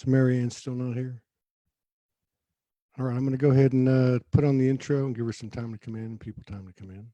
So Maryanne's still not here. All right, I'm going to go ahead and put on the intro and give her some time to come in and people time to come in.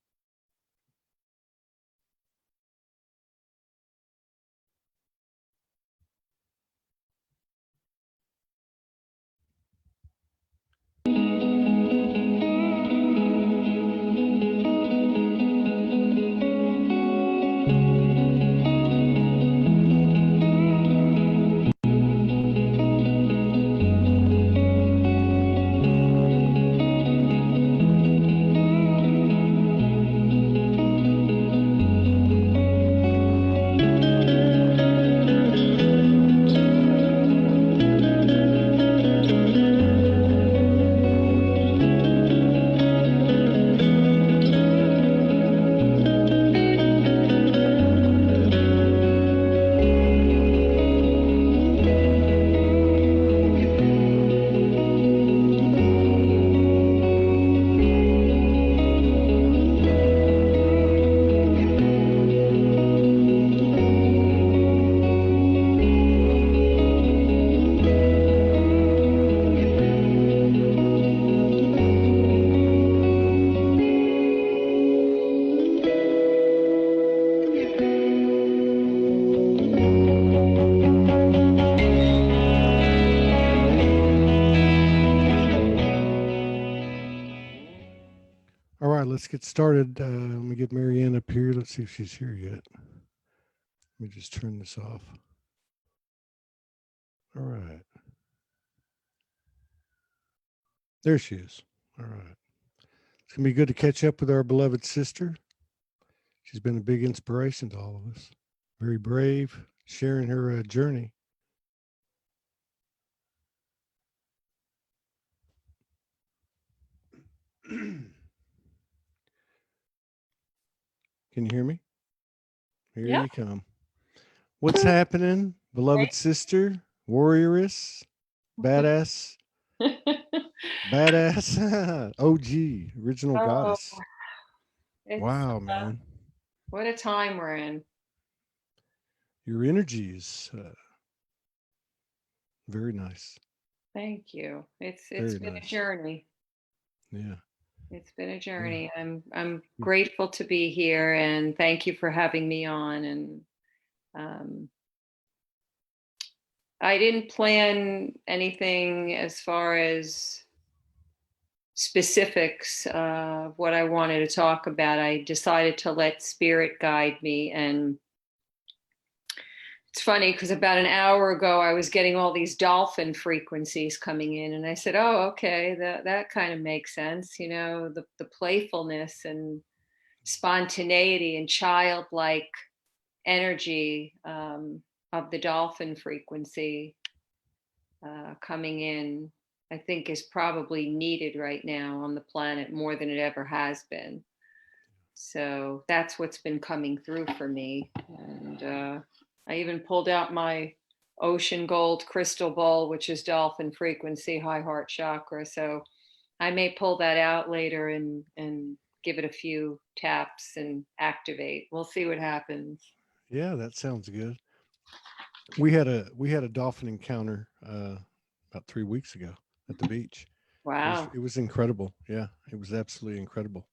All right, let's get started. Let me get Maryanne up here. Let's see if she's here yet. Let me just turn this off. All right. There she is. All right. It's going to be good to catch up with our beloved sister. She's been a big inspiration to all of us. Very brave, sharing her journey. Can you hear me? Here you come. What's happening, beloved sister, warrioress, badass, badass, OG, original goddess. Wow, man. What a time we're in. Your energy is very nice. Thank you. It's been a journey. Yeah. It's been a journey. Yeah. I'm grateful to be here, and thank you for having me on. And I didn't plan anything as far as specifics of what I wanted to talk about. I decided to let spirit guide me. And it's funny because about an hour ago, I was getting all these dolphin frequencies coming in. And I said, oh, okay, that kind of makes sense. You know, the playfulness and spontaneity and childlike energy of the dolphin frequency coming in, I think is probably needed right now on the planet more than it ever has been. So that's what's been coming through for me. And I even pulled out my ocean gold crystal ball, which is dolphin frequency, high heart chakra. So I may pull that out later and give it a few taps and activate. We'll see what happens. Yeah, that sounds good. We had a dolphin encounter about 3 weeks ago at the beach. Wow. It was incredible. Yeah, it was absolutely incredible.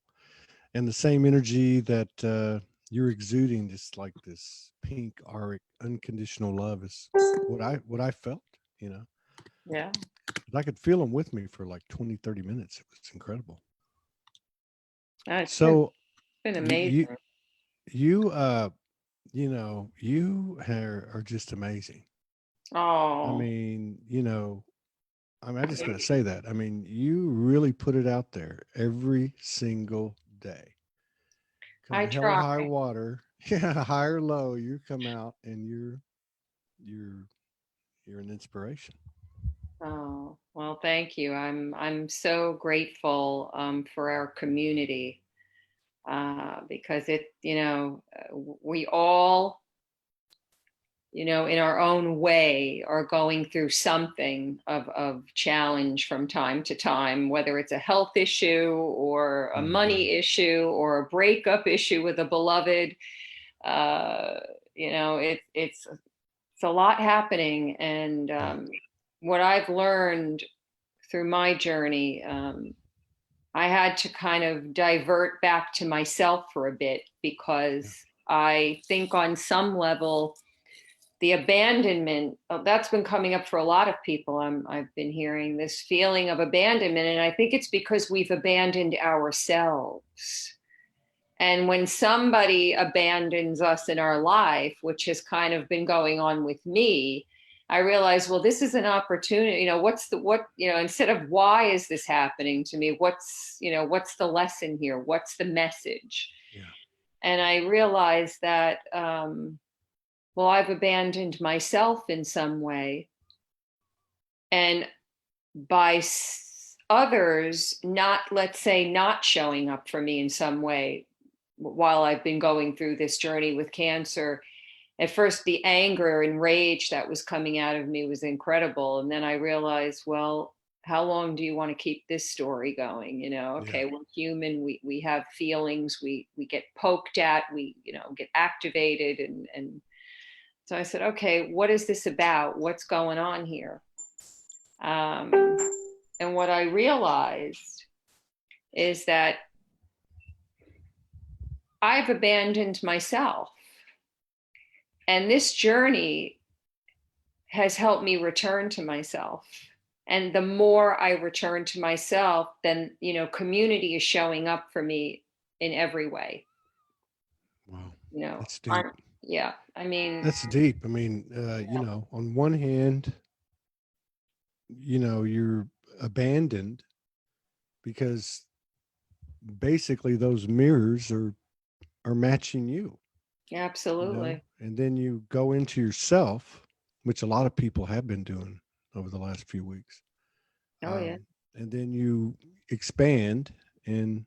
And the same energy that you're exuding, just like this pink auric unconditional love, is what I felt, you know. Yeah. I could feel them with me for like 20, 30 minutes. It was incredible. It's been amazing. You are just amazing. Oh. I mean, I'm just going to say that. I mean, you really put it out there every single day. Come hell or high water, yeah, high or low, you come out and you're an inspiration. Oh, well, thank you. I'm so grateful for our community because we all, in our own way are going through something of challenge from time to time, whether it's a health issue or a money issue or a breakup issue with a beloved. It's a lot happening, and what I've learned through my journey, I had to kind of divert back to myself for a bit, Yeah. because I think on some level, the abandonment, that's been coming up for a lot of people. I've been hearing this feeling of abandonment, and I think it's because we've abandoned ourselves. And when somebody abandons us in our life, which has kind of been going on with me, I realize, well, this is an opportunity. Instead of why is this happening to me? What's the lesson here? What's the message? Yeah. And I realized that, well, I've abandoned myself in some way. And by others not, let's say, not showing up for me in some way while I've been going through this journey with cancer. At first, the anger and rage that was coming out of me was incredible. And then I realized, well, how long do you want to keep this story going? Yeah. Okay, we're human. We have feelings. We get poked at. We get activated. And so I said, okay, what is this about? What's going on here? Um, and what I realized is that I've abandoned myself. And this journey has helped me return to myself. And the more I return to myself, then, community is showing up for me in every way. Wow. You know, That's deep. I'm, yeah, I mean, That's deep. I mean, on one hand, you're abandoned because basically those mirrors are matching you, absolutely. and then you go into yourself, which a lot of people have been doing over the last few weeks. Oh, yeah. And then you expand in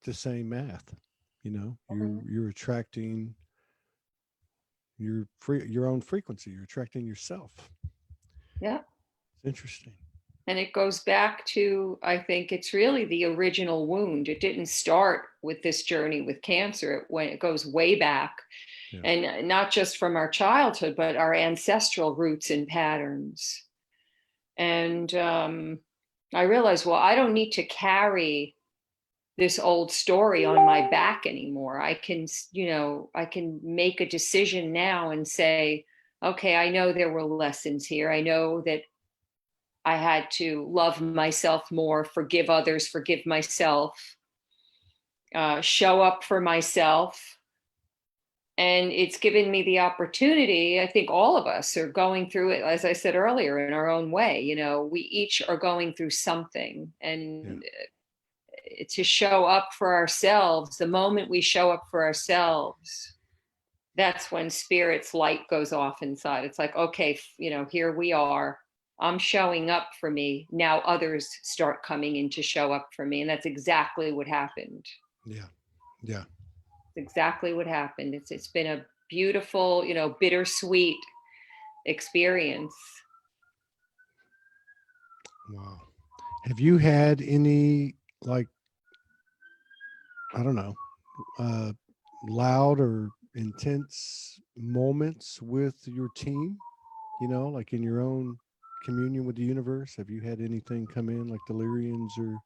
the same math. You're attracting your own frequency. You're attracting yourself. Yeah. It's interesting. And it goes back to, I think it's really the original wound. It didn't start with this journey with cancer. It goes way back, Yeah. and not just from our childhood, but our ancestral roots and patterns. And I realized, well, I don't need to carry this old story on my back anymore. I can make a decision now and say, okay, I know there were lessons here. I know that I had to love myself more, forgive others, forgive myself, show up for myself. And it's given me the opportunity. I think all of us are going through it, as I said earlier, in our own way. We each are going through something. Yeah. And to show up for ourselves, the moment we show up for ourselves, that's when spirit's light goes off inside. It's like, okay, here we are. I'm showing up for me. Now others start coming in to show up for me. And that's exactly what happened. Yeah. Yeah. It's exactly what happened. It's been a beautiful, bittersweet experience. Wow. Have you had any, like, I don't know, uh, loud or intense moments with your team? Like in your own communion with the universe? Have you had anything come in like Delirians or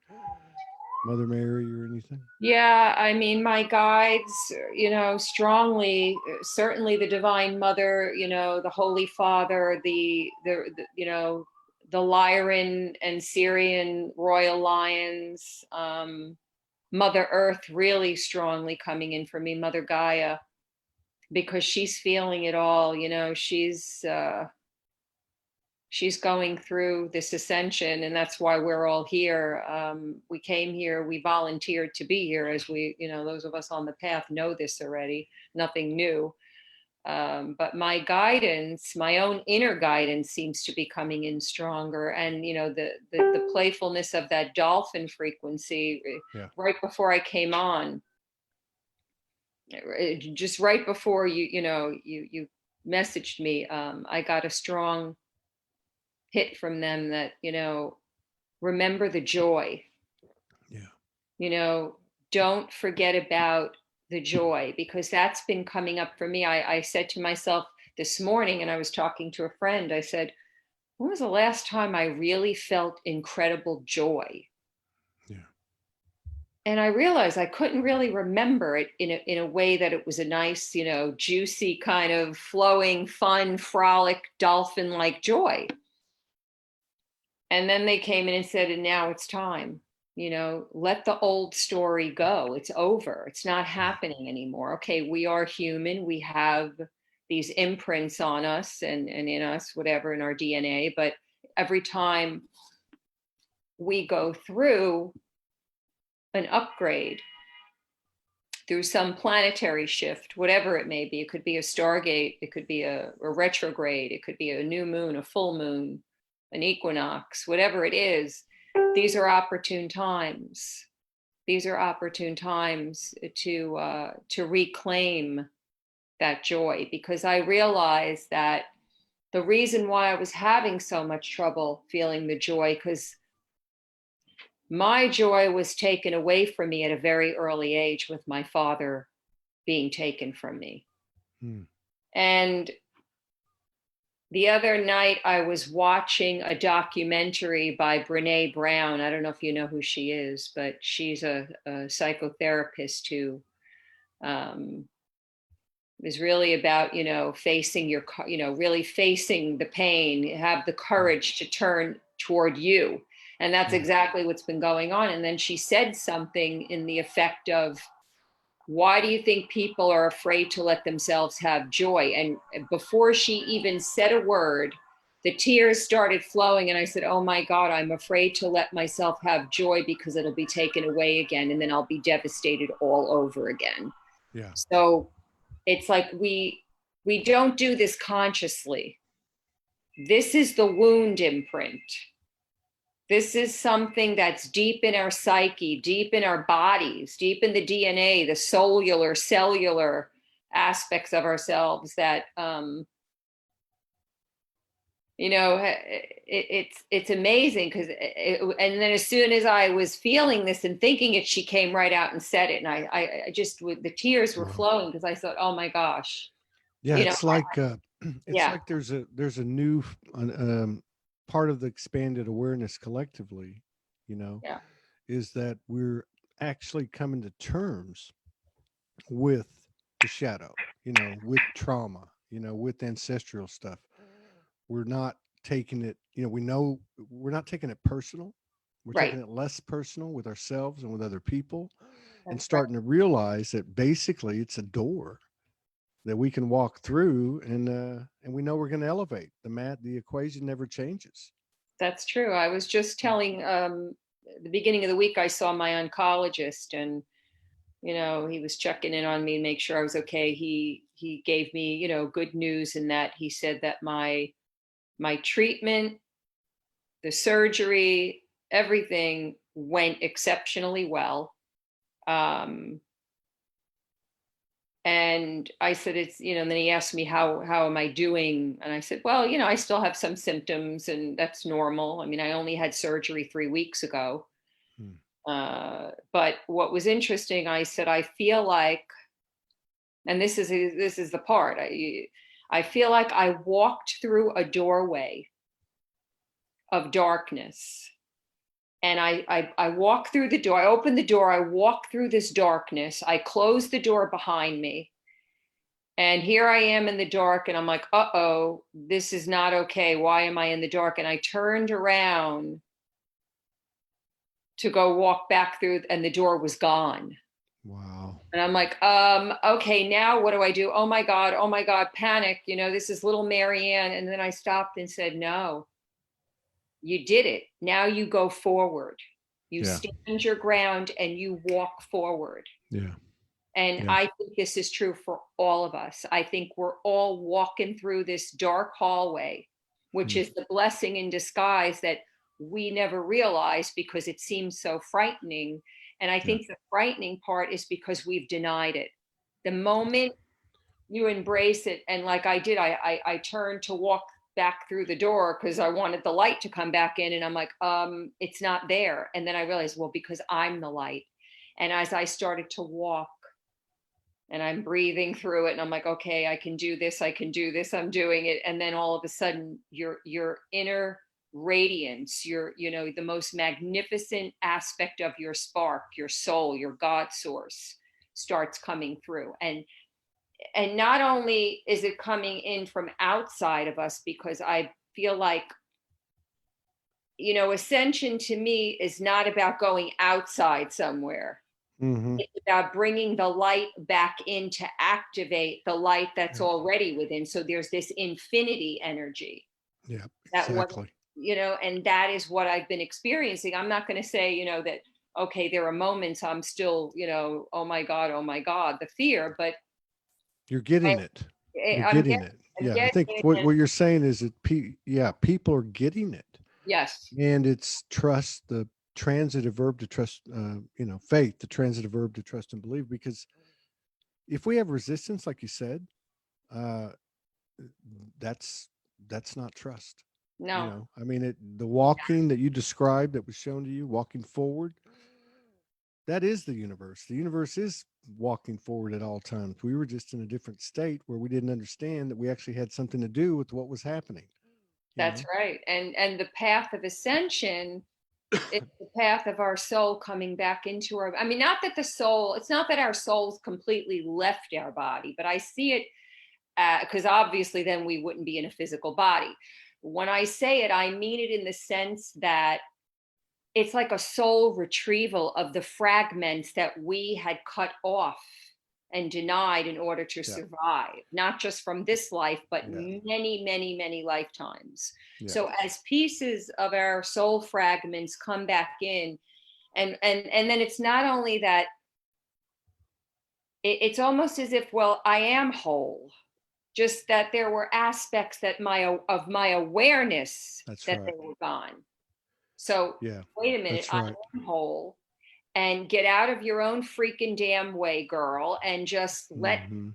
Mother Mary or anything? Yeah, I mean, my guides, strongly, certainly the Divine Mother, the Holy Father, the Lyran and Syrian royal lions, Mother Earth really strongly coming in for me, Mother Gaia, because she's feeling it all. She's going through this ascension, and that's why we're all here. We came here, we volunteered to be here, as those of us on the path know this already, nothing new. But my guidance, my own inner guidance, seems to be coming in stronger. And the playfulness of that dolphin frequency, Yeah. right before I came on, just right before you messaged me, I got a strong hit from them that, remember the joy. Yeah. Don't forget about the joy, because that's been coming up for me. I said to myself this morning, and I was talking to a friend, I said, when was the last time I really felt incredible joy? Yeah. And I realized I couldn't really remember it in a way that it was a nice, juicy kind of flowing, fun, frolic, dolphin-like joy. And then they came in and said, and now it's time, let the old story go. It's over. It's not happening anymore. Okay, we are human. We have these imprints on us and in us, whatever, in our DNA. But every time we go through an upgrade, through some planetary shift, whatever it may be, it could be a stargate, it could be a retrograde, it could be a new moon, a full moon, an equinox, whatever it is, these are opportune times. These are opportune times to reclaim that joy, because I realized that the reason why I was having so much trouble feeling the joy, because my joy was taken away from me at a very early age with my father being taken from me. Hmm. And the other night I was watching a documentary by Brene Brown. I don't know if you know who she is, but she's a psychotherapist who is really about, facing your, really facing the pain, have the courage to turn toward you. And that's exactly what's been going on. And then she said something in the effect of, why do you think people are afraid to let themselves have joy? And before she even said a word, the tears started flowing. And I said, oh my God, I'm afraid to let myself have joy because it'll be taken away again. And then I'll be devastated all over again. Yeah. So it's like we don't do this consciously. This is the wound imprint. This is something that's deep in our psyche, deep in our bodies, deep in the DNA, the cellular aspects of ourselves that, it's amazing because, and then as soon as I was feeling this and thinking it, she came right out and said it. And I just, the tears were flowing because I thought, oh my gosh, Yeah. you know, It's like, it's yeah, like there's a new part of the expanded awareness collectively, yeah, is that we're actually coming to terms with the shadow, with trauma, with ancestral stuff. We're not taking it, we know we're not taking it personal. We're right. taking it less personal with ourselves and with other people, and That's right. starting to realize that basically it's a door that we can walk through, and we know we're going to elevate. The equation never changes. That's true. I was just telling the beginning of the week I saw my oncologist, and he was checking in on me and make sure I was okay. He gave me good news in that he said that my treatment, the surgery, everything went exceptionally well. Um, and I said, it's, and then he asked me, how am I doing? And I said, well, I still have some symptoms and that's normal. I mean, I only had surgery 3 weeks ago. Hmm. But what was interesting, I said, I feel like, and this is the part, I feel like I walked through a doorway of darkness. And I walked through the door, I opened the door, I walked through this darkness, I closed the door behind me. And here I am in the dark, and I'm like, uh-oh, this is not okay. Why am I in the dark? And I turned around to go walk back through, and the door was gone. Wow. And I'm like, okay, now what do I do? Oh my God, panic. This is little Maryanne. And then I stopped and said, no, you did it. Now you go forward. You Yeah. stand your ground and you walk forward. Yeah. And Yeah. I think this is true for all of us. I think we're all walking through this dark hallway, which Hmm. is the blessing in disguise that we never realized because it seems so frightening. And I Yeah. think the frightening part is because we've denied it. The moment you embrace it, and like I did, I turned to walk back through the door because I wanted the light to come back in. And I'm like, it's not there. And then I realized, well, because I'm the light. And as I started to walk, and I'm breathing through it, and I'm like, okay, I can do this, I can do this, I'm doing it. And then all of a sudden your inner radiance, your, you know, the most magnificent aspect of your spark, your soul, your God source starts coming through. And not only is it coming in from outside of us, because I feel like, you know, ascension to me is not about going outside somewhere. Mm-hmm. It's about bringing the light back in to activate the light that's Yeah. already within. So there's this infinity energy Yeah. that what, Exactly. you know, and that is what I've been experiencing. I'm not going to say, you know, that, okay, there are moments I'm still, you know, oh my God, the fear, but You're getting it. You're I'm getting it. I'm Yeah. I getting think it. what And you're saying is that people are getting it. yes, And it's trust, the transitive verb to trust, faith, the transitive verb to trust and believe. Because if we have resistance, like you said, uh, that's that's not trust. no, I mean, the walking that you described, that was shown to you, walking forward, that is the universe. The universe is walking forward at all times. We were just in a different state where we didn't understand that we actually had something to do with what was happening. You that's know. right. And the path of ascension, it's the path of our soul coming back into our, I mean, not that the soul, it's not that our souls completely left our body, but I see it because obviously then we wouldn't be in a physical body. When I say it, I mean it in the sense that it's like a soul retrieval of the fragments that we had cut off and denied in order to Yeah. survive, not just from this life, but Yeah. many, many, many lifetimes. Yeah. So as pieces of our soul fragments come back in, and then it's not only that, it's almost as if, well, I am whole, just that there were aspects that of my awareness That's that they right. were gone. So Yeah. wait a minute, That's I right. am whole, and get out of your own freaking damn way, girl, and just let Mm-hmm.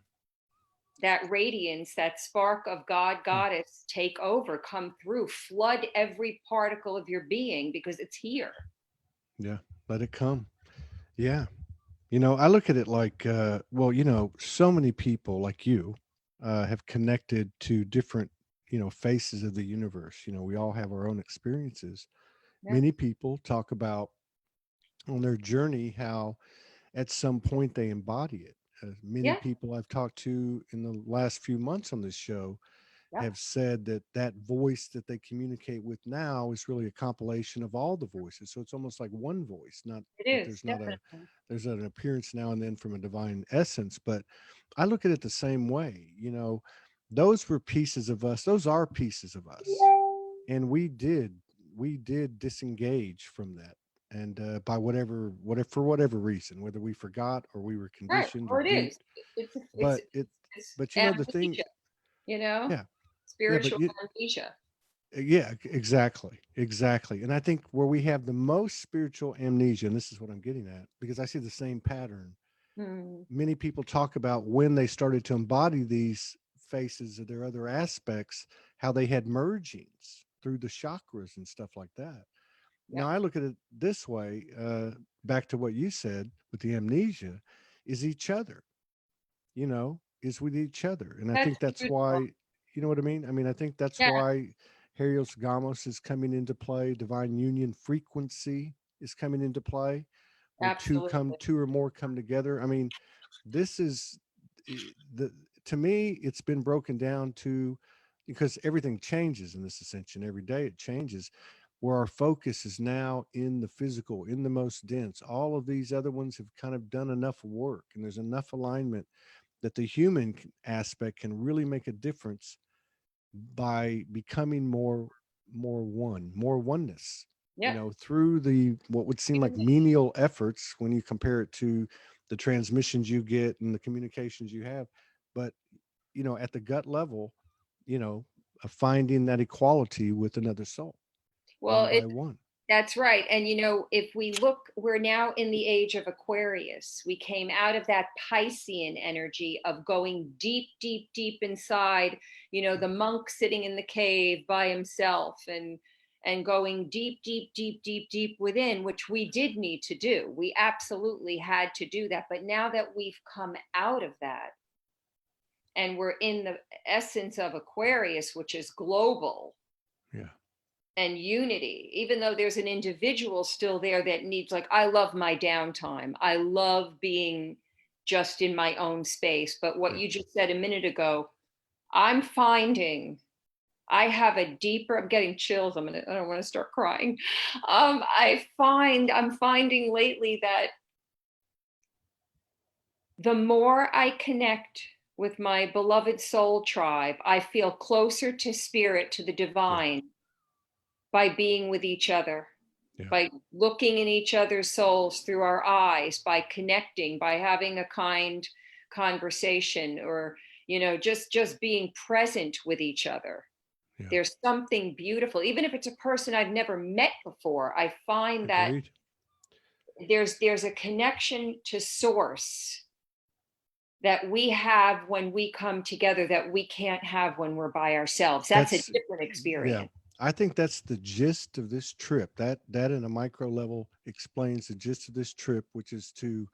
that radiance, that spark of God, goddess take over, come through, flood every particle of your being, because it's here. Yeah. Let it come. Yeah. I look at it like, so many people like you have connected to different, faces of the universe. We all have our own experiences. Yeah. Many people talk about on their journey how at some point they embody it. Many Yeah. people I've talked to in the last few months on this show Yep. have said that that voice that they communicate with now is really a compilation of all the voices. So it's almost like one voice, not It that is definitely. there's an appearance now and then from a divine essence. But I look at it the same way. Those were pieces of us. Those are pieces of us, and we did disengage from that. And by whatever for whatever reason, whether we forgot or we were Right. conditioned or Or it is. duped. It's it's But it it's but the thing, amnesia, you know, yeah. Yeah, but spiritual amnesia. yeah, exactly. And I think where we have the most spiritual amnesia, and this is what I'm getting at, because I see the same pattern. Hmm. Many people talk about when they started to embody these faces of their other aspects, how they had mergings through the chakras and stuff like that. Now Yep. I look at it this way, back to what you said with the amnesia, is each other, is with each other. And I That's think that's beautiful. why, you know what I mean? I mean, I think that's Yeah. why Helios Gamos is coming into play. Divine union frequency is coming into play, where Absolutely. two or more come together. I mean, this is the to me, it's been broken down to, because everything changes in this ascension every day. It changes, where our focus is now in the physical, in the most dense. All of these other ones have kind of done enough work, and there's enough alignment that the human aspect can really make a difference by becoming more oneness, Yeah. through the what would seem like menial efforts when you compare it to the transmissions you get and the communications you have. But at the gut level, you know finding that equality with another soul, Well, one by one. that's right. And, you know, if we look, we're now in the age of Aquarius. We came out of that Piscean energy of going deep, deep, deep inside, you know, the monk sitting in the cave by himself, and going deep, deep, deep, deep, deep within, which we did need to do. We absolutely had to do that. But now that we've come out of that and we're in the essence of Aquarius, which is global, Yeah. and unity, even though there's an individual still there that needs, like, I love my downtime. I love being just in my own space. But what Yeah. you just said a minute ago, I'm finding I have a deeper, I'm getting chills. I don't want to start crying. I'm finding lately that the more I connect with my beloved soul tribe, I feel closer to spirit, to the Yeah. divine, by being with each other, Yeah. by looking in each other's souls through our eyes, by connecting, by having a kind conversation, or, just being present with each other. Yeah. There's something beautiful, even if it's a person I've never met before. I find that Agreed. there's a connection to source that we have when we come together that we can't have when we're by ourselves. That's a That's different yeah. experience. I think that's the gist of this trip. That in a micro level explains the gist of this trip, which is to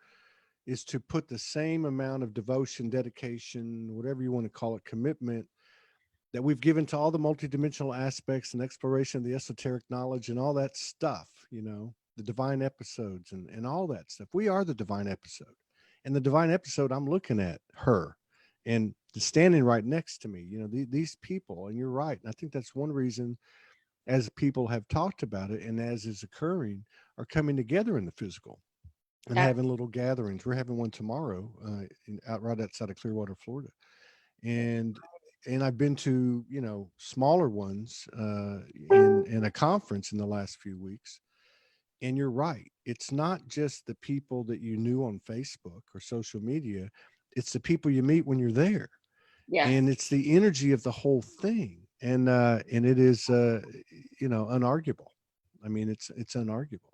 put the same amount of devotion, dedication, whatever you want to call it, commitment that we've given to all the multidimensional aspects and exploration of the esoteric knowledge and all that stuff, the divine episodes and all that stuff. We are the divine episode. And the divine episode, I'm looking at her and standing right next to me, these people. And you're right. And I think that's one reason, as people have talked about it and as is occurring, are coming together in the physical and That, having little gatherings. We're having one tomorrow out right outside of Clearwater, Florida. And I've been to smaller ones in a conference in the last few weeks. And you're right, it's not just the people that you knew on Facebook or social media, it's the people you meet when you're there, yeah, and it's the energy of the whole thing. And it is unarguable. I mean, it's unarguable.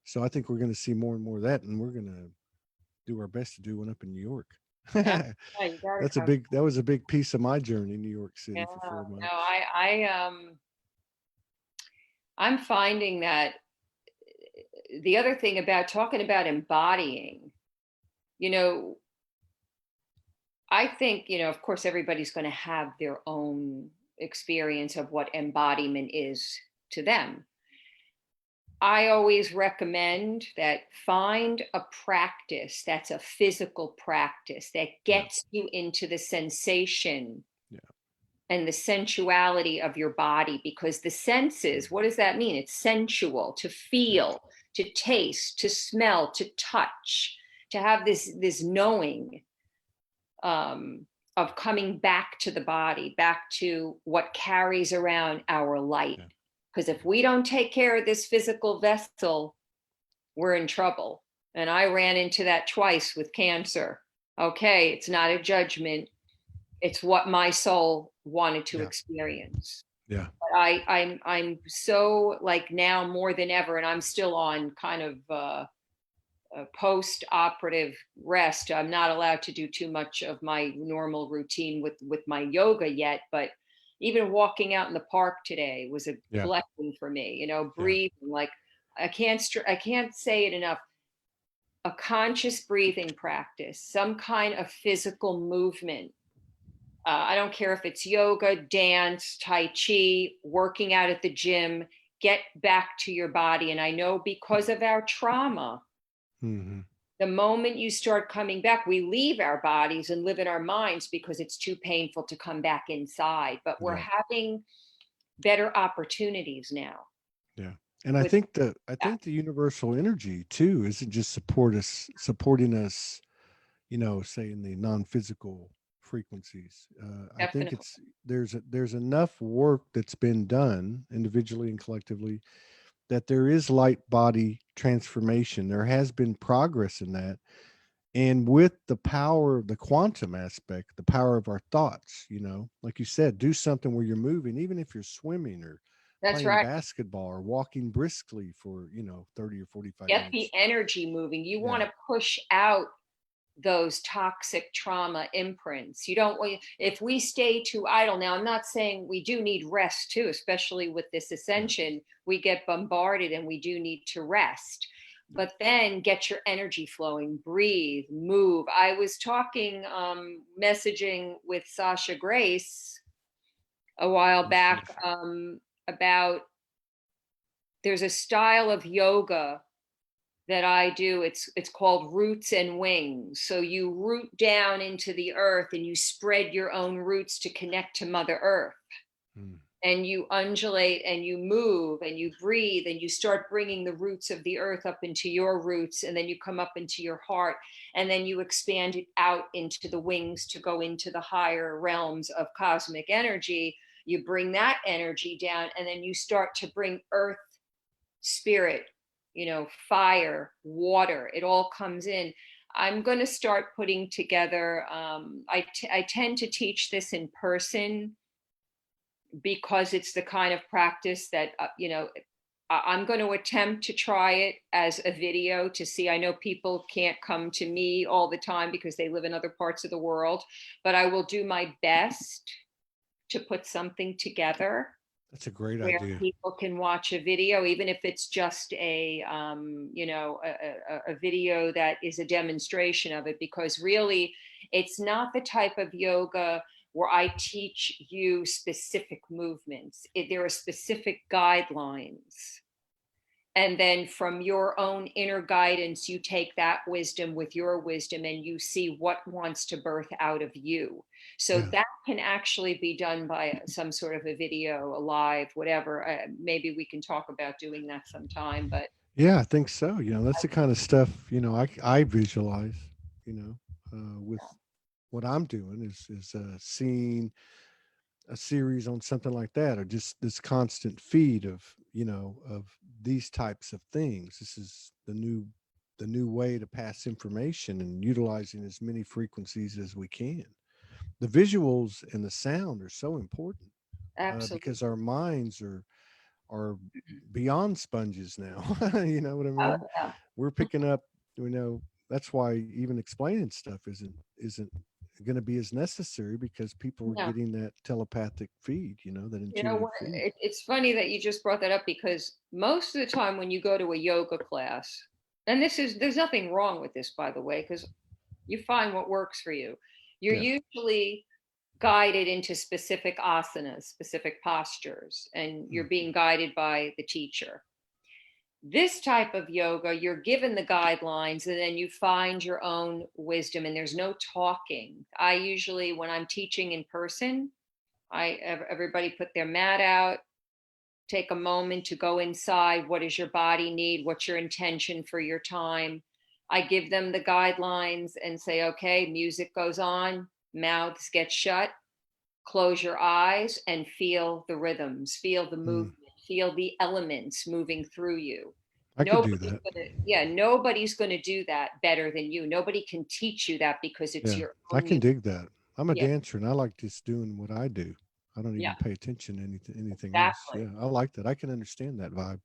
So I think we're going to see more and more of that, and we're going to do our best to do one up in New York. yeah, yeah, you gotta come. That was a big piece of my journey, New York Yeah, City for 4 months. no, I'm finding that the other thing about talking about embodying, you know, I think, of course, everybody's going to have their own experience of what embodiment is to them. I always recommend that find a practice that's a physical practice that Yeah. gets you into the sensation Yeah. and the sensuality of your body, because the senses, what does that mean? It's sensual, to Yeah. feel, to taste, to smell, to touch, to have this knowing, um, of coming back to the body, back to what carries around our light. Yeah. Because if we don't take care of this physical vessel, we're in trouble. And I ran into that twice with cancer. Okay, it's not a judgment. It's what my soul wanted to Yeah. experience. Yeah. But I'm so, like, now more than ever, and I'm still on kind of a post-operative rest. I'm not allowed to do too much of my normal routine with my yoga yet, but even walking out in the park today was a Yeah. blessing for me. Yeah. Breathing, like, I can't say it enough. A conscious breathing practice, some kind of physical movement. I don't care if it's yoga, dance, tai chi, working out at the gym. Get back to your body. And I know, because of our trauma, Hmm. the moment you start coming back, we leave our bodies and live in our minds because it's too painful to come back inside. But we're Yeah. having better opportunities now Yeah. And I with think that. the universal energy too isn't just supporting us, say in the non-physical frequencies. I think Definitely. there's enough work that's been done individually and collectively that there is light body transformation. There has been progress in that. And with the power of the quantum aspect, the power of our thoughts, like you said, do something where you're moving, even if you're swimming or That's playing right. basketball or walking briskly for 30 or 45 Get the minutes. energy moving. You want Yeah. to push out those toxic trauma imprints. You don't want, if we stay too idle. Now, I'm not saying we do need rest too, especially with this Yeah. ascension. We get bombarded and we do need to rest. But then get your energy flowing, breathe, move. I was talking, messaging with Sasha Grace a while Yes, back, yes. about there's a style of yoga that I do. It's called roots and wings. So you root down into the earth and you spread your own roots to connect to Mother Earth. Mm. And you undulate and you move and you breathe and you start bringing the roots of the earth up into your roots, and then you come up into your heart, and then you expand it out into the wings to go into the higher realms of cosmic energy. You bring that energy down, and then you start to bring earth, spirit, fire, water. It all comes in. I'm going to start putting together, I tend to teach this in person because it's the kind of practice that, I'm going to attempt to try it as a video to see. I know people can't come to me all the time because they live in other parts of the world, but I will do my best to put something together That's a great where idea. people can watch a video, even if it's just a video that is a demonstration of it, because really it's not the type of yoga where I teach you specific movements. There are specific guidelines, and then from your own inner guidance you take that wisdom with your wisdom and you see what wants to birth out of you. So Yeah. that can actually be done by some sort of a video, a live, whatever. Maybe we can talk about doing that sometime. But Yeah, I think so. That's the kind of stuff, I visualize, with what I'm doing is seeing a series on something like that, or just this constant feed of, of these types of things. This is the new way to pass information, and utilizing as many frequencies as we can. The visuals and the sound are so important, absolutely. because our minds are beyond sponges now. You know what I Oh, mean? yeah. We're picking up, that's why even explaining stuff isn't going to be as necessary, because people are Yeah. getting that telepathic feed, that You know intuitive what? feed. It's funny that you just brought that up, because most of the time when you go to a yoga class, and there's nothing wrong with this, by the way, because you find what works for you. You're Yeah. usually guided into specific asanas, specific postures, and Mm. you're being guided by the teacher. This type of yoga, you're given the guidelines and then you find your own wisdom, and there's no talking. I usually, when I'm teaching in person, everybody put their mat out, take a moment to go inside. What does your body need? What's your intention for your time? I give them the guidelines and say, okay, music goes on, mouths get shut, close your eyes and feel the rhythms, feel the Mm. movement, feel the elements moving through you. I could do that. Nobody's gonna do that better than you. Nobody can teach you that because it's Yeah, your I own can unique. dig that. I'm a Yeah, dancer, and I like just doing what I do. I don't yeah, even pay attention to anything else. exactly. Yeah, I like that. I can understand that vibe.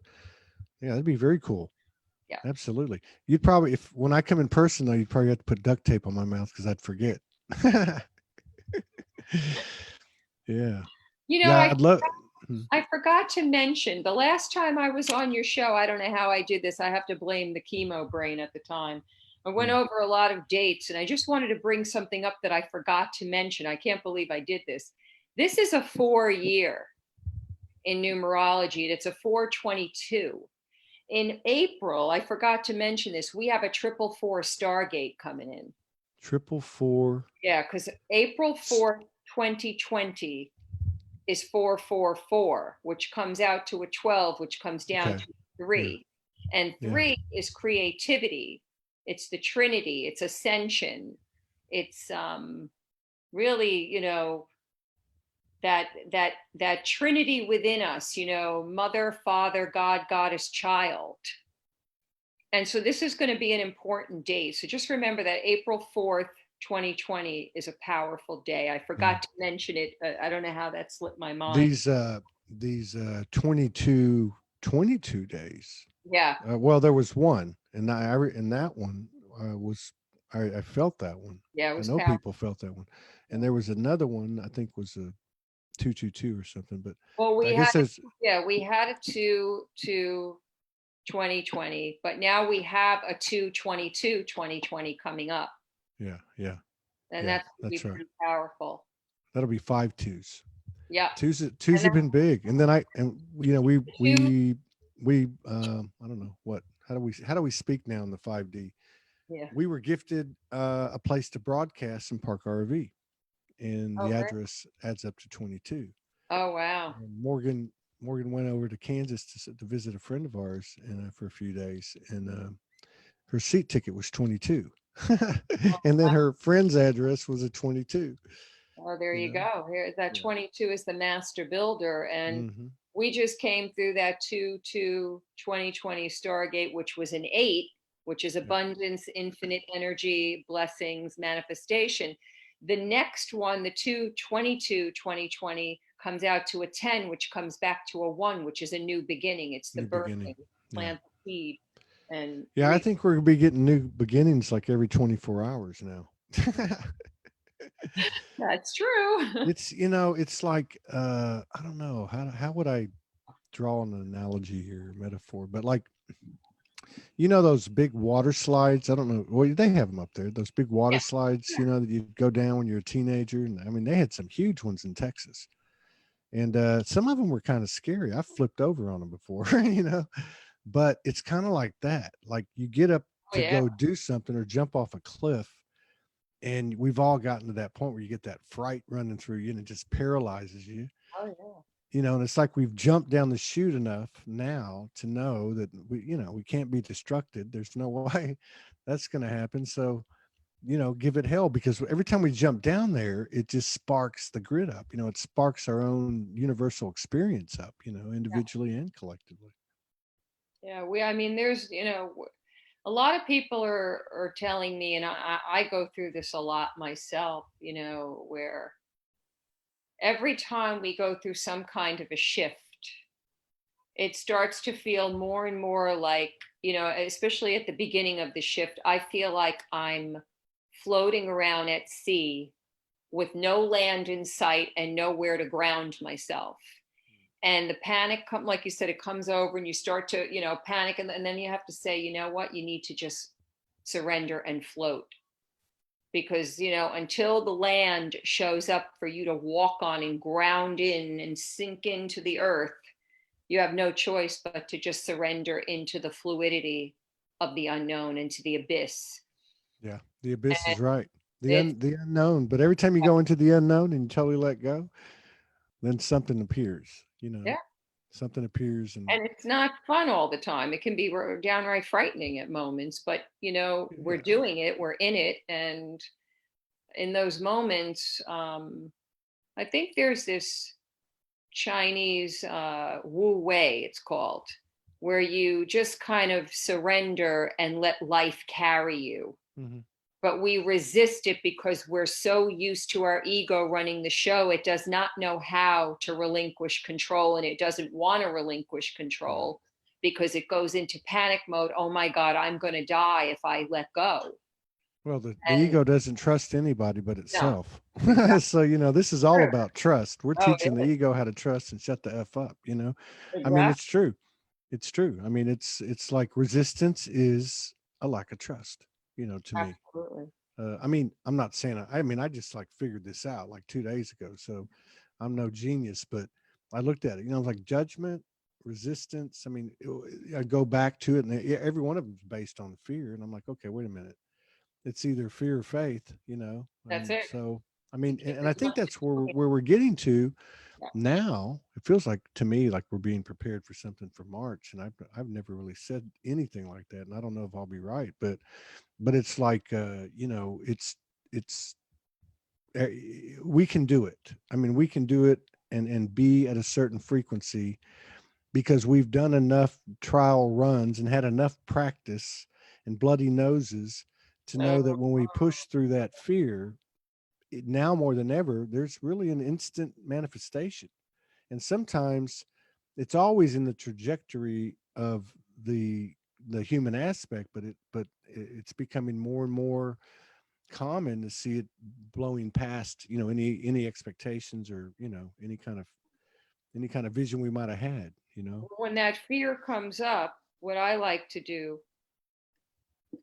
Yeah, that'd be very cool. Yeah. Absolutely. You'd probably, if when I come in person though, you'd probably have to put duct tape on my mouth because I'd forget. Yeah. You know, Yeah, I I'd love. I forgot to mention the last time I was on your show. I don't know how I did this. I have to blame the chemo brain at the time. I went Mm. over a lot of dates, and I just wanted to bring something up that I forgot to mention. I can't believe I did this. This is a 4 year in numerology, and it's a 422. In April, I forgot to mention this. We have a 444 Stargate coming in. Triple four. Yeah, because April 4th, 2020 is 444, which comes out to a 12, which comes down Okay. to Yeah. three. And Yeah. three is creativity. It's the Trinity. It's ascension. It's really, that Trinity within us. Mother, Father, God, Goddess, Child. And so this is going to be an important day. So just remember that April 4th, 2020 is a powerful day. I Mm. forgot to mention it. I don't know how that slipped my mind. These 22 days. Yeah. Well, there was one, and and that one was. I felt that one. Yeah, it I was know powerful. people felt that one. And there was another one, I think was a 222 or something, but Well, I we guess had, there's, yeah, we had a 2 to 2020, but now we have a 2/22/2020 coming up, yeah, yeah, and yeah, that's going to be that's right. pretty powerful. That'll be 5 twos. Yep. Twos And have been big. And then the two, I don't know what, how do we speak now in the 5D? yeah. We were gifted a place to broadcast in Park RV, and Oh, the great. address adds up to 22. Oh, wow. And Morgan went over to Kansas to visit a friend of ours for a few days, and her seat ticket was 22. And then her friend's address was a 22, Oh, there you you know. go. Here, that Yeah. 22 is the master builder. And Hmm. we just came through that 2/2/2020 Stargate, which was an 8, which is Yeah. abundance, infinite energy, blessings, manifestation. The next one, the 2/22/2020, comes out to a 10, which comes back to a 1, which is a new beginning. It's the New beginning. birthing, Yeah. plant the seed, and Yeah, I think we're gonna be getting new beginnings like every 24 hours now. that's true. It's it's like I don't know how would I draw an analogy here, metaphor, but like those big water slides. I don't know. Well, they have them up there. Those big water Yeah, slides, yeah. that you'd go down when you're a teenager. And I mean, they had some huge ones in Texas, and some of them were kind of scary. I flipped over on them before, But it's kind of like that. Like you get up Oh, to yeah. go do something or jump off a cliff, and we've all gotten to that point where you get that fright running through you, and it just paralyzes you. Oh, yeah. And it's like we've jumped down the chute enough now to know that we can't be destructed. There's no way that's going to happen. So, give it hell, because every time we jump down there, it just sparks the grid up. It sparks our own universal experience up, individually and collectively. Yeah, I mean, there's, a lot of people are telling me, and I go through this a lot myself, where every time we go through some kind of a shift, it starts to feel more and more like, especially at the beginning of the shift, I feel like I'm floating around at sea with no land in sight and nowhere to ground myself. And the panic like you said, it comes over and you start to panic, and then you have to say, you know what, you need to just surrender and float, because until the land shows up for you to walk on and ground in and sink into the earth, you have no choice but to just surrender into the fluidity of the unknown, into the abyss. Yeah, the abyss And is right. it's The unknown. But every time you go into the unknown and you totally let go, then something appears. yeah, Something appears, and and it's not fun all the time. It can be downright frightening at moments, but we're yeah, doing it, we're in it. And in those moments, I think there's this Chinese Wu Wei, it's called, where you just kind of surrender and let life carry you. hmm, But we resist it because we're so used to our ego running the show. It does not know how to relinquish control, and it doesn't want to relinquish right. control because it goes into panic mode. Oh my God, I'm going to die if I let go. Well, the And ego doesn't trust anybody but no, itself. exactly. So, this is all True. about trust. We're Oh, teaching it the is. ego how to trust and shut the F up. I mean, Exactly. it's true. It's true. I mean, it's like resistance is a lack of trust, to me. Absolutely. I mean, I'm not saying, I mean, I just like figured this out like 2 days ago. So I'm no genius, but I looked at it, like judgment, resistance. I mean, I go back to it, and every one of them is based on fear. And I'm like, okay, wait a minute. It's either fear or faith. That's And it. so, I You mean, keep and I as think much that's as where, you where we're getting to can. now. It feels like to me like we're being prepared for something for March, and I've never really said anything like that, and I don't know if I'll be right, but it's like it's uh, we can do it. I mean, we can do it and be at a certain frequency because we've done enough trial runs and had enough practice and bloody noses to know Uh, that when we push through that fear, now more than ever, there's really an instant manifestation. And sometimes it's always in the trajectory of the the human aspect, but it's becoming more and more common to see it blowing past, any expectations, or any kind of vision we might have had, When that fear comes up, what I like to do,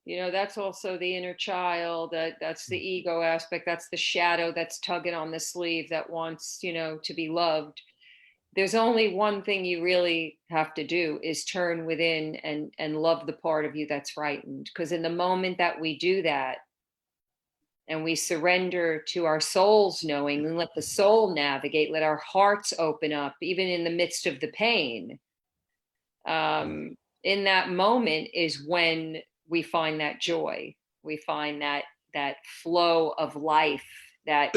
that's also the inner child, that's the ego aspect, that's the shadow that's tugging on the sleeve that wants, to be loved. There's only one thing you really have to do is turn within and love the part of you that's frightened. Because in the moment that we do that and we surrender to our soul's knowing and let the soul navigate, let our hearts open up, even in the midst of the pain, in that moment is when we find that joy. We find that flow of life that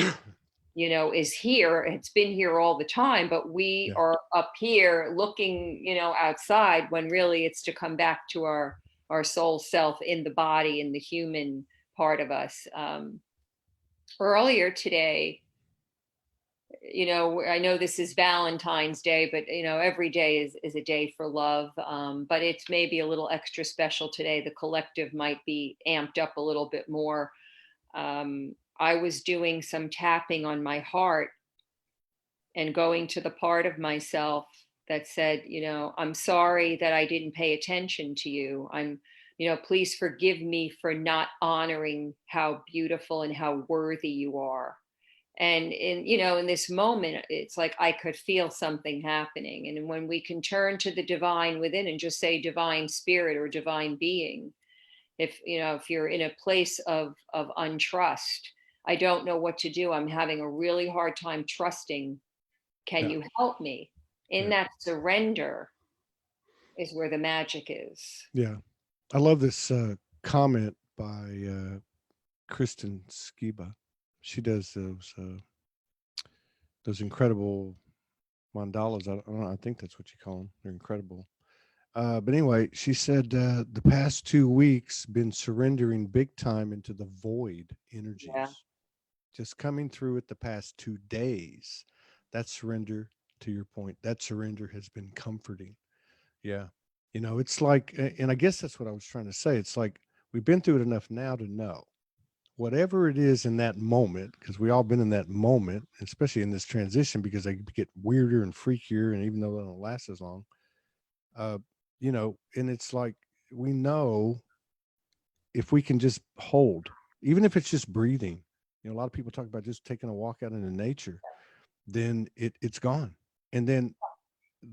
is here. It's been here all the time, but we Yeah. are up here looking, outside, when really it's to come back to our soul self in the body, in the human part of us. Earlier today, I know this is Valentine's Day, but every day is a day for love. But it's maybe a little extra special today. The collective might be amped up a little bit more. I was doing some tapping on my heart and going to the part of myself that said, I'm sorry that I didn't pay attention to you. Please forgive me for not honoring how beautiful and how worthy you are. And in this moment, it's like I could feel something happening. And when we can turn to the divine within and just say divine spirit or divine being, if you're in a place of untrust, I don't know what to do, I'm having a really hard time trusting, can Yeah. you help me? In Yeah. that surrender is where the magic is. Yeah. I love this comment by Kristen Skiba. She does those incredible mandalas. I don't know, I think that's what you call them. They're incredible. But anyway, she said the past 2 weeks been surrendering big time into the void Yeah. energies, just coming through it the past 2 days. That surrender, to your point, that surrender has been comforting. Yeah. It's like, and I guess that's what I was trying to say. It's like we've been through it enough now to know whatever it is in that moment, because we all been in that moment, especially in this transition, because they get weirder and freakier. And even though they don't last as long, uh, and it's like we know if we can just hold, even if it's just breathing. A lot of people talk about just taking a walk out into nature, then it's gone. And then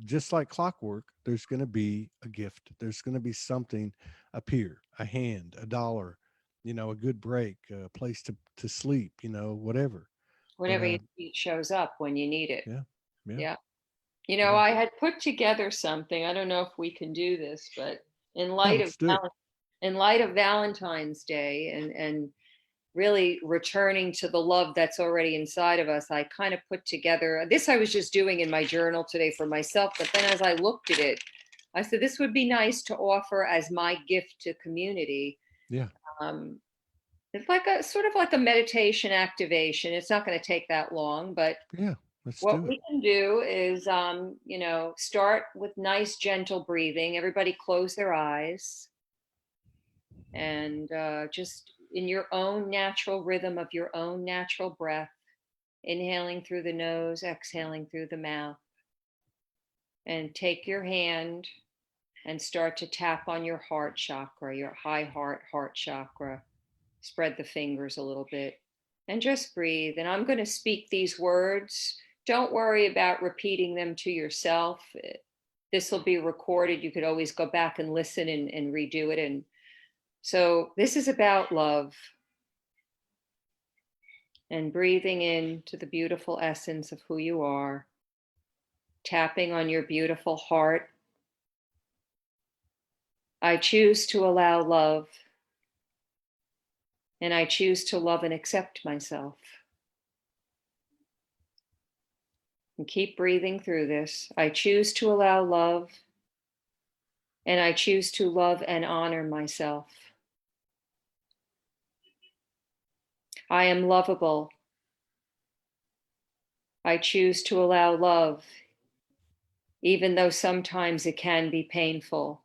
just like clockwork, there's going to be a gift. There's going to be something appear, a hand, a dollar, a good break, a place to sleep, whatever. But Whatever you need shows up when you need it. yeah, yeah, Yeah. yeah, I had put together something. I don't know if we can do this, but in yeah. light of Let's do it. Valentine's Day and really returning to the love that's already inside of us, I kind of put together this. I was just doing in my journal today for myself, but then as I looked at it, I said this would be nice to offer as my gift to community. Yeah, Um, it's like a sort of like a meditation activation. It's not going to take that long, but yeah. Let's what do it. we can do is, start with nice, gentle breathing. Everybody close their eyes and just in your own natural rhythm of your own natural breath, inhaling through the nose, exhaling through the mouth. And take your hand and start to tap on your heart chakra, your heart chakra. Spread the fingers a little bit and just breathe. And I'm going to speak these words. Don't worry about repeating them to yourself. This will be recorded. You could always go back and listen and redo it. And so this is about love and breathing into the beautiful essence of who you are, tapping on your beautiful heart. I choose to allow love, and I choose to love and accept myself. And keep breathing through this. I choose to allow love, and I choose to love and honor myself. I am lovable. I choose to allow love, even though sometimes it can be painful.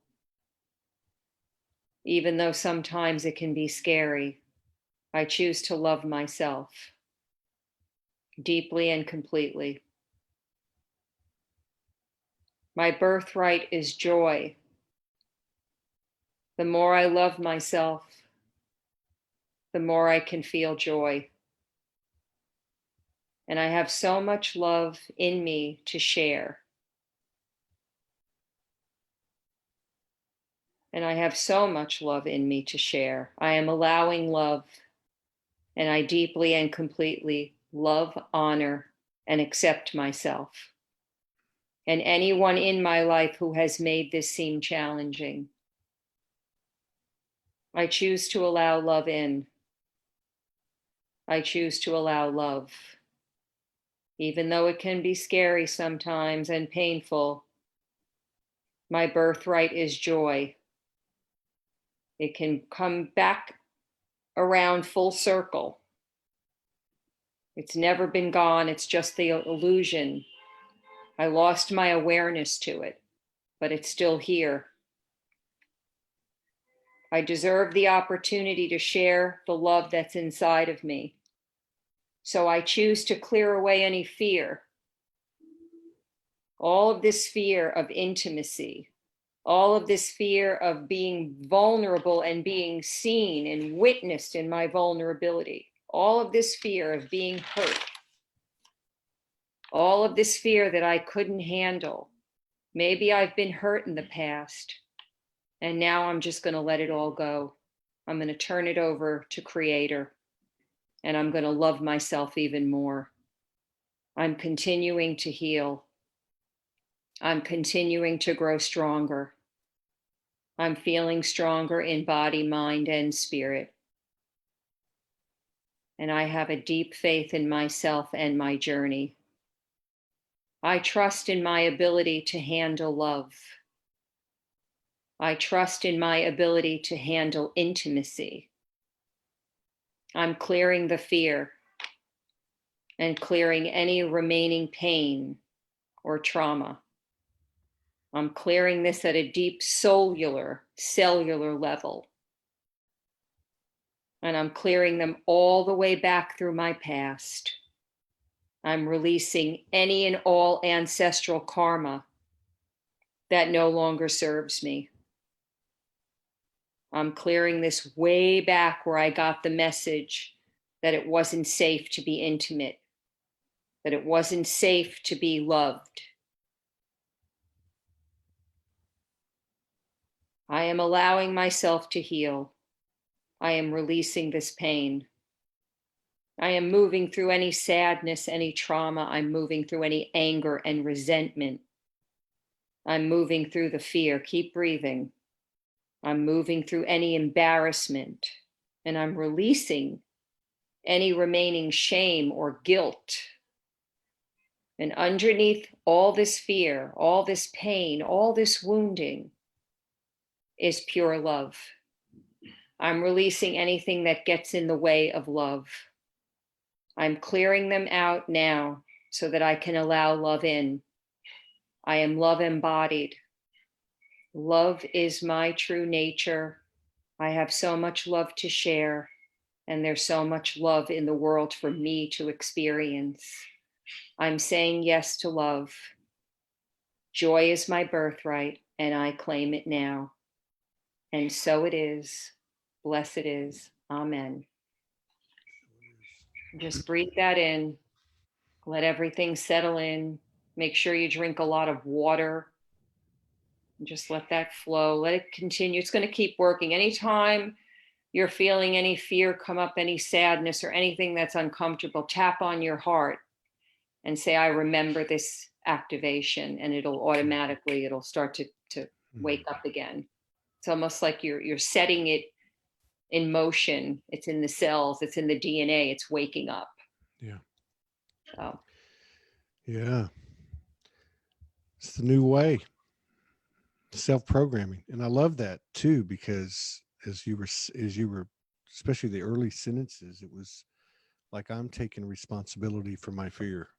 even though sometimes it can be scary. I choose to love myself deeply and completely. My birthright is joy. The more I love myself, the more I can feel joy. And I have so much love in me to share. And I have so much love in me to share. I am allowing love, and I deeply and completely love, honor, and accept myself and anyone in my life who has made this seem challenging. I choose to allow love in. I choose to allow love. Even though it can be scary sometimes and painful, my birthright is joy. It can come back around full circle. It's never been gone. It's just the illusion. I lost my awareness to it, but it's still here. I deserve the opportunity to share the love that's inside of me. So I choose to clear away any fear, all of this fear of intimacy, all of this fear of being vulnerable and being seen and witnessed in my vulnerability, all of this fear of being hurt, all of this fear that I couldn't handle. Maybe I've been hurt in the past, and now I'm just going to let it all go. I'm going to turn it over to Creator, and I'm going to love myself even more. I'm continuing to heal. I'm continuing to grow stronger. I'm feeling stronger in body, mind, and spirit. And I have a deep faith in myself and my journey. I trust in my ability to handle love. I trust in my ability to handle intimacy. I'm clearing the fear and clearing any remaining pain or trauma. I'm clearing this at a deep cellular level. And I'm clearing them all the way back through my past. I'm releasing any and all ancestral karma that no longer serves me. I'm clearing this way back where I got the message that it wasn't safe to be intimate, that it wasn't safe to be loved. I am allowing myself to heal. I am releasing this pain. I am moving through any sadness, any trauma. I'm moving through any anger and resentment. I'm moving through the fear. Keep breathing. I'm moving through any embarrassment, and I'm releasing any remaining shame or guilt. And underneath all this fear, all this pain, all this wounding is pure love. I'm releasing anything that gets in the way of love. I'm clearing them out now so that I can allow love in. I am love embodied. Love is my true nature. I have so much love to share, and there's so much love in the world for me to experience. I'm saying yes to love. Joy is my birthright, and I claim it now. And so it is. Blessed it is. Amen. Just breathe that in. Let everything settle in. Make sure you drink a lot of water. Just let that flow. Let it continue. It's going to keep working. Anytime you're feeling any fear come up, any sadness or anything that's uncomfortable, tap on your heart and say, I remember this activation, and it'll start to wake up again. It's almost like you're setting it in motion. It's in the cells, it's in the DNA, it's waking up. Yeah. So Yeah. It's the new way, self-programming. And I love that too, because as you were, especially the early sentences, it was like, I'm taking responsibility for my fear.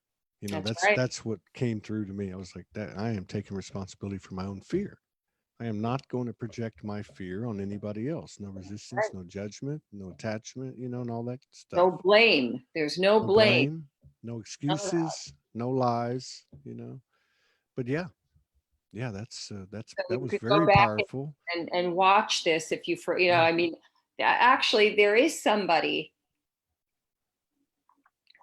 that's That's right. that's what came through to me. I was like, that I am taking responsibility for my own fear. I am not going to project my fear on anybody else. No resistance, no judgment, no attachment, and all that No stuff. blame. There's no No blame. blame, no None of that. excuses, no lies. But yeah, yeah, So that you was could go very back powerful. and watch this if you, for, Yeah. I mean, actually, there is somebody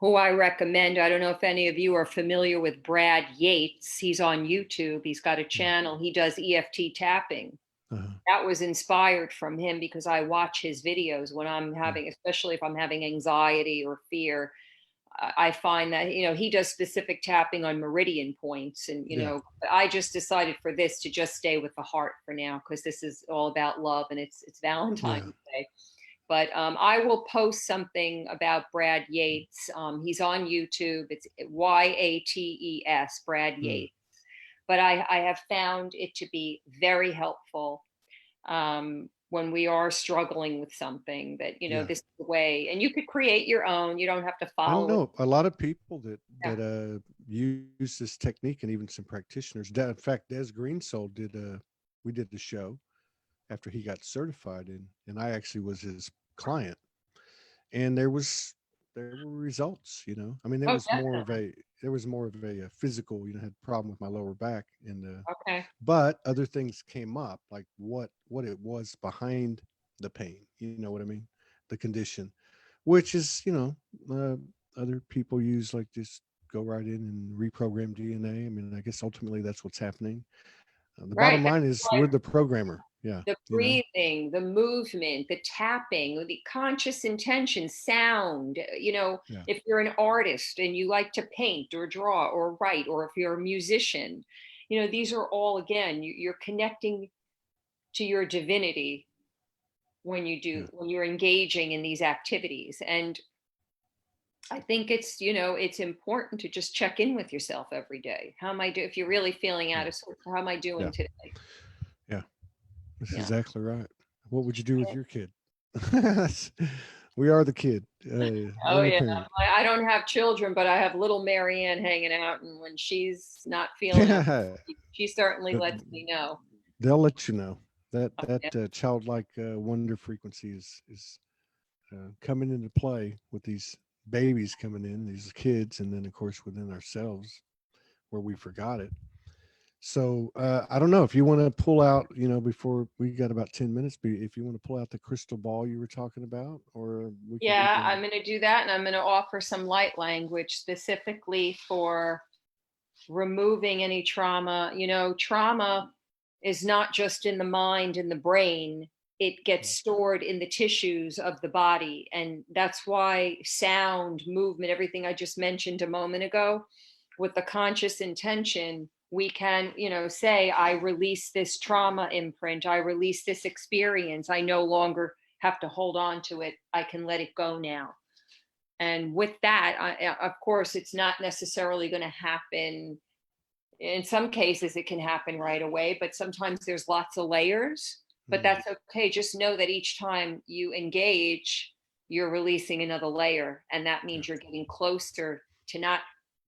who I recommend. I don't know if any of you are familiar with Brad Yates. He's on YouTube. He's got a Mm. channel. He does EFT tapping. Uh-huh. That was inspired from him because I watch his videos when I'm Mm. having, especially if I'm having anxiety or fear. I find that, he does specific tapping on meridian points. And, Yeah. I just decided for this to just stay with the heart for now, because this is all about love and it's Yeah. Valentine's Day. But I will post something about Brad Yates. He's on YouTube. It's Yates, Brad Mm. Yates. But I have found it to be very helpful when we are struggling with something, that, Yeah. this is the way. And you could create your own. You don't have to I follow it. know a lot of people that Yeah. use this technique, and even some practitioners. In fact, Des Greensoul did we did the show after he got certified, and I actually was his client, and there were results. I mean, Oh, definitely. there was more of a physical, had a problem with my lower back, and Okay. but other things came up, like what it was behind the pain. You know what I mean? The condition, which is, other people use, like, just go right in and reprogram DNA. I mean, I guess ultimately that's what's happening. The Right. bottom line is we're the programmer. Yeah. The breathing, the movement, the tapping, the conscious intention, sound. Yeah. If you're an artist and you like to paint or draw or write, or if you're a musician, these are all, again, you're connecting to your divinity Yeah. when you're engaging in these activities. And I think it's important to just check in with yourself every day. How am I doing? If you're really feeling out Yeah. of sorts, how am I doing Yeah. today? Yeah. That's Yeah. exactly right. What would you do with your kid? We are the kid. Oh I'm the yeah. parent. I don't have children, but I have little Maryanne hanging out, and when she's not feeling up, Yeah. she certainly Uh, lets me know. They'll let you know that Oh, yeah. childlike wonder frequency is coming into play with these babies coming in, these kids, and then of course within ourselves where we forgot it. So I don't know if you want to pull out, before we got about 10 minutes, but if you want to pull out the crystal ball you were talking about, or we Yeah, can. I'm going to do that, and I'm going to offer some light language specifically for removing any trauma. Trauma is not just in the mind and the brain, it gets stored in the tissues of the body. And that's why sound, movement, everything I just mentioned a moment ago, with the conscious intention, we can, say, I release this trauma imprint, I release this experience, I no longer have to hold on to it, I can let it go now. And with that, of course, it's not necessarily going to happen. In some cases it can happen right away, but sometimes there's lots of layers. But Mm, that's okay. Just know that each time you engage, you're releasing another layer, and that yeah. means you're getting closer to not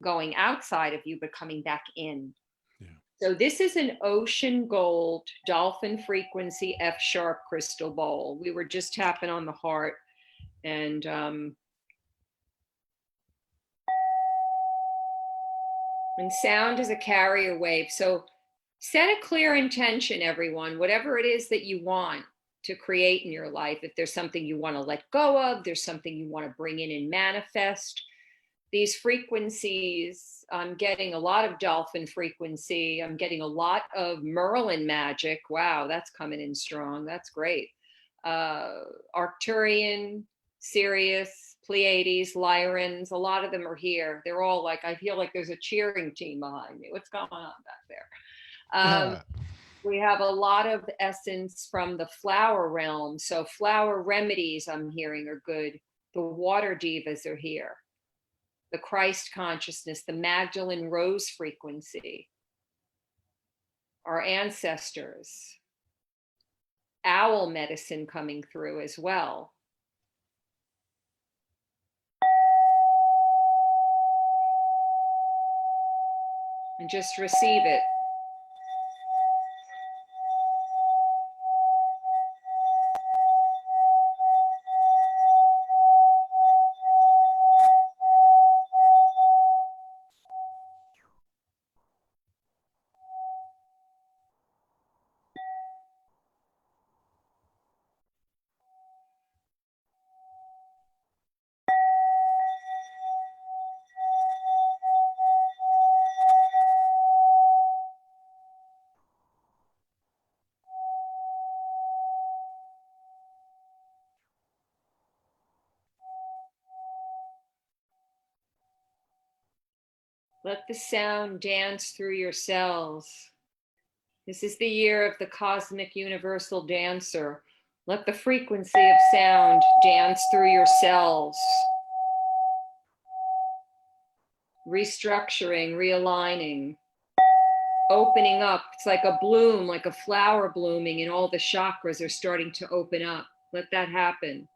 going outside of you but coming back in. Yeah. So this is an ocean gold dolphin frequency F sharp crystal bowl. We were just tapping on the heart, and sound is a carrier wave. So set a clear intention, everyone, whatever it is that you want to create in your life. If there's something you want to let go of, there's something you want to bring in and manifest. These frequencies, I'm getting a lot of dolphin frequency. I'm getting a lot of Merlin magic. Wow, that's coming in strong. That's great. Arcturian, Sirius, Pleiades, Lyrans, a lot of them are here. They're all like, I feel like there's a cheering team behind me. What's going on back there? We have a lot of essence from the flower realm. So flower remedies, I'm hearing, are good. The water divas are here. The Christ consciousness, the Magdalene Rose frequency, our ancestors, owl medicine coming through as well. And just receive it. Let the sound dance through your cells. This is the year of the cosmic universal dancer. Let the frequency of sound dance through your cells. Restructuring, realigning, opening up. It's like a bloom, like a flower blooming, and all the chakras are starting to open up. Let that happen.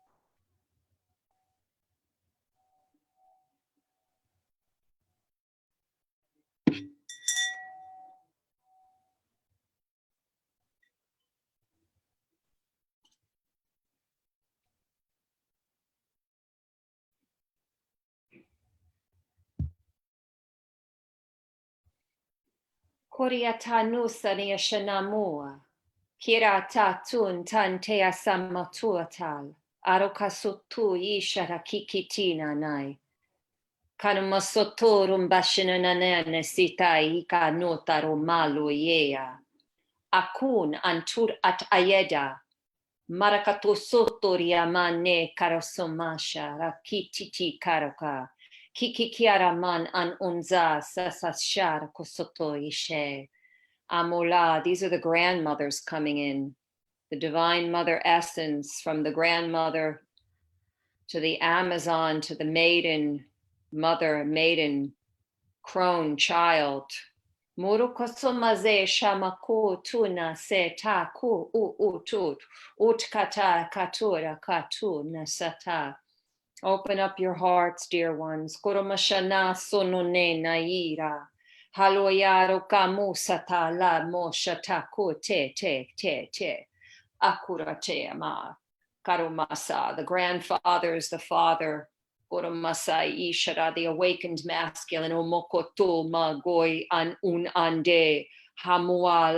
Koriata nusani shanamua. Kirata tun tan te asamatuatal. Arokasutu ishara kikitina nai. Kanamasotorum bashinanane sita ika notaro malu yea. Akun antur at ayeda. Marakato sotoria mane karosomasha rakititi karoka. Kikikiara man an unza sasashar kosoto ishe. Amola, these are the grandmothers coming in. The divine mother essence, from the grandmother to the Amazon to the maiden, mother, maiden, crone, child. Murukosomaze shamako tuna se ta ku utut utkata katura katu nasata. Open up your hearts, dear ones. Koromashana sonone naira. Haloyaro kamusata la moshata ko te. Akurate ama. Karumasa, the grandfathers, the father. Koromasai Ishara, the awakened masculine, Omokoto Magoi an un ande, Hamual,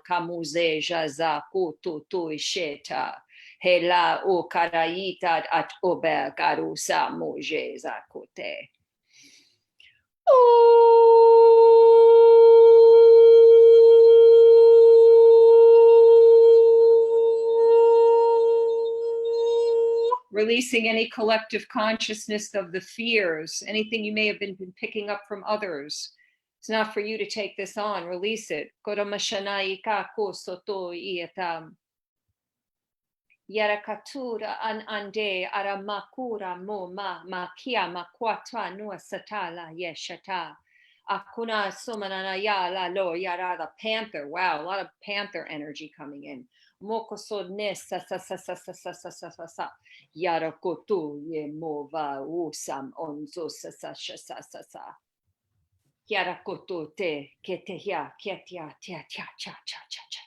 Kamuze Jaza Kutu Tuisheta, Hela O Karaita at Ober Garusa Moje Zakote. Releasing any collective consciousness of the fears, anything you may have been picking up from others. It's not for you to take this on. Release it. Yarakatura an ande aramakura mo makia makwata nua satala yeshata. Akuna somanana ya la lo yara, the panther. Wow, a lot of panther energy coming in. Mokoso ne sa yarakotu ye mova usam onzo sa yarakotu te keteya ketia tia cha cha cha cha cha.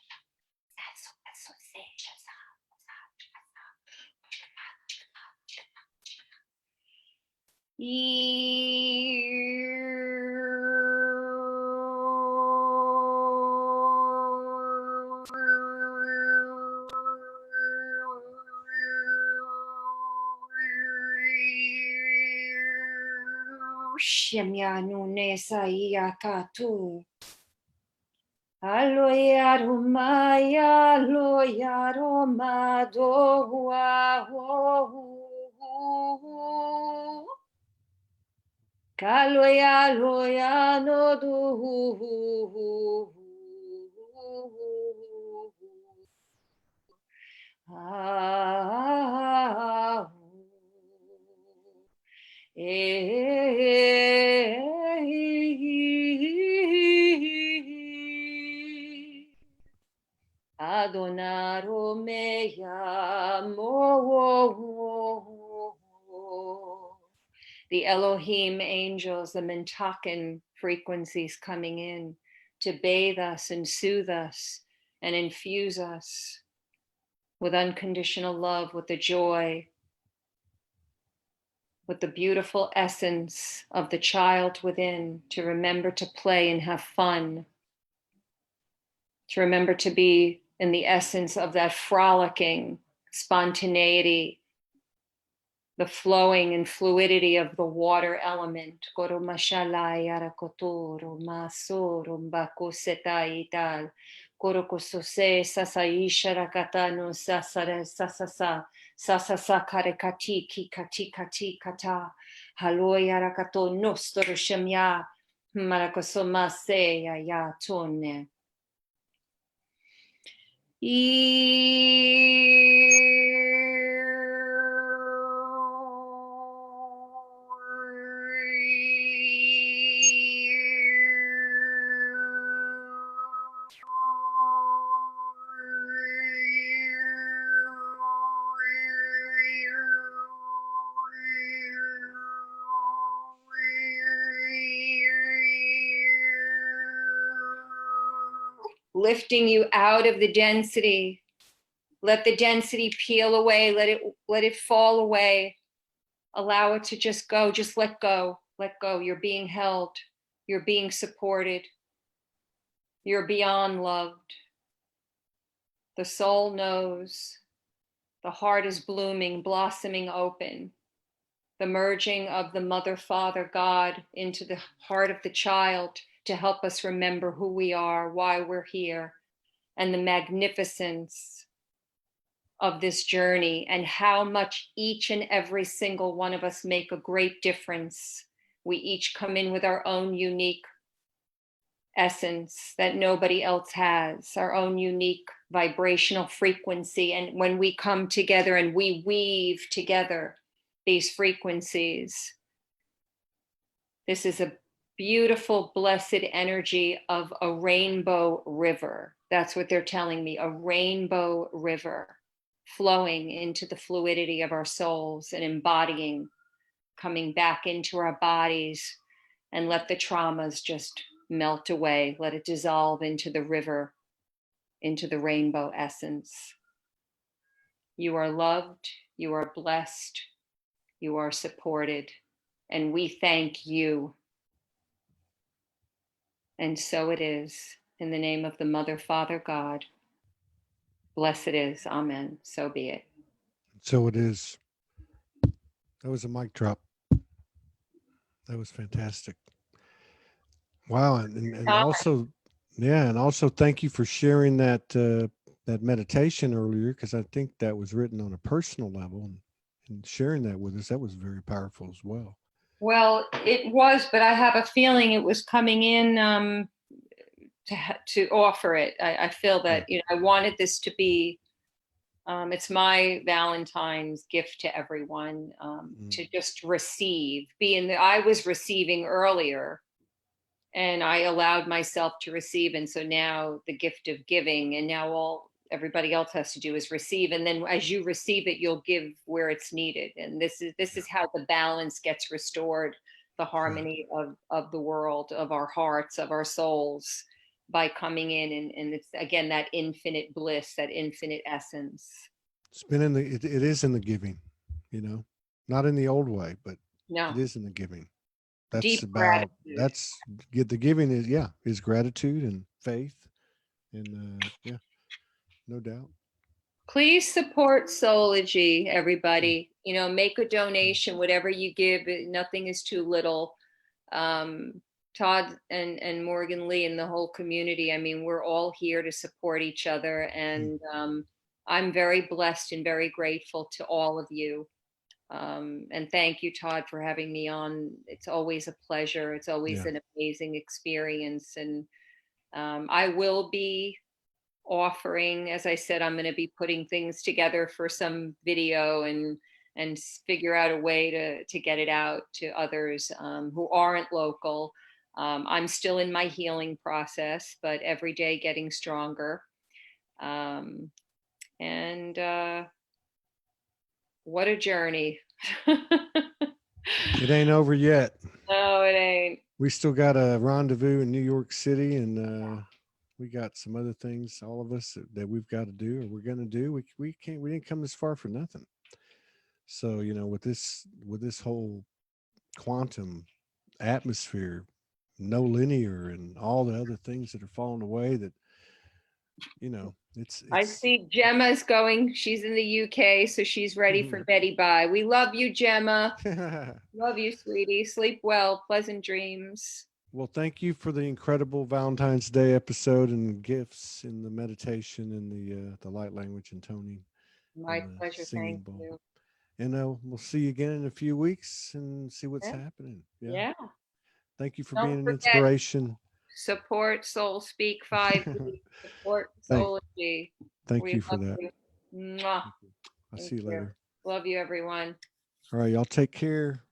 Shemyanu nesa iakatu. Aloyaro maya, aloyaro madoa. Kaloya loya no du. Ah, Adonaro meya mo. The Elohim angels, the Mentakin frequencies coming in to bathe us and soothe us and infuse us with unconditional love, with the joy, with the beautiful essence of the child within, to remember to play and have fun, to remember to be in the essence of that frolicking spontaneity, the flowing and fluidity of the water element. Korokosose sasaisha rakata no sasare sasasa sasasa karekati kikati kati kata haloya rakato nostoro shamya marakosoma seya ya tone. Lifting you out of the density. Let the density peel away. Let it fall away. Allow it to just go. Just let go. Let go. You're being held. You're being supported. You're beyond loved. The soul knows. The heart is blooming, blossoming open. The merging of the Mother, Father, God into the heart of the child to help us remember who we are, why we're here, and the magnificence of this journey and how much each and every single one of us make a great difference. We each come in with our own unique essence that nobody else has, our own unique vibrational frequency. And when we come together and we weave together these frequencies, this is a beautiful, blessed energy of a rainbow river. That's what they're telling me, a rainbow river flowing into the fluidity of our souls and embodying, coming back into our bodies, and let the traumas just melt away. Let it dissolve into the river, into the rainbow essence. You are loved, you are blessed, you are supported, and we thank you. And so it is. In the name of the Mother, Father, God. Blessed it is. Amen. So be it. So it is. That was a mic drop. That was fantastic. Wow, and also, yeah, and also thank you for sharing that meditation earlier, because I think that was written on a personal level, and sharing that with us, that was very powerful as well. Well, it was, but I have a feeling it was coming in to offer it. I feel that I wanted this to be. It's my Valentine's gift to everyone, to just receive. I was receiving earlier, and I allowed myself to receive, and so now the gift of giving, and now everybody else has to do is receive, and then as you receive it, you'll give where it's needed, and this is how the balance gets restored, the harmony of the world, of our hearts, of our souls, by coming in, and it's again that infinite bliss, that infinite essence. It's been in it is in the giving, not in the old way, but No. it is in the giving. That's Deep about gratitude. the giving is gratitude and faith, and no doubt. Please support Soulogy, everybody. Make a donation, whatever you give. Nothing is too little. Todd and Morgan Lee and the whole community, I mean, we're all here to support each other. And I'm very blessed and very grateful to all of you. And thank you, Todd, for having me on. It's always a pleasure. It's always an amazing experience. And I will be offering, as I said, I'm going to be putting things together for some video and figure out a way to get it out to others who aren't local. I'm still in my healing process, but every day getting stronger. And what a journey. It ain't over yet. No, it ain't. We still got a rendezvous in New York City, and we got some other things, all of us, that we've got to do, or we're going to do. We didn't come this far for nothing. So, with this whole quantum atmosphere, no linear, and all the other things that are falling away, that it's I see Gemma's going. She's in the UK, so she's ready for Betty Bye. We love you, Gemma. Love you, sweetie. Sleep well. Pleasant dreams. Well, thank you for the incredible Valentine's Day episode and gifts and the meditation and the light language and toning My and the pleasure. singing Thank bowl. you. And we'll see you again in a few weeks and see what's Yeah. happening. Yeah. Yeah. Thank you for Don't being an forget, inspiration. support Soul Speak 5D, support thank Soulogy. thank We you for love that. you. Mwah. Thank you. I'll Thank see you you. later. Love you, everyone. All right, y'all take care.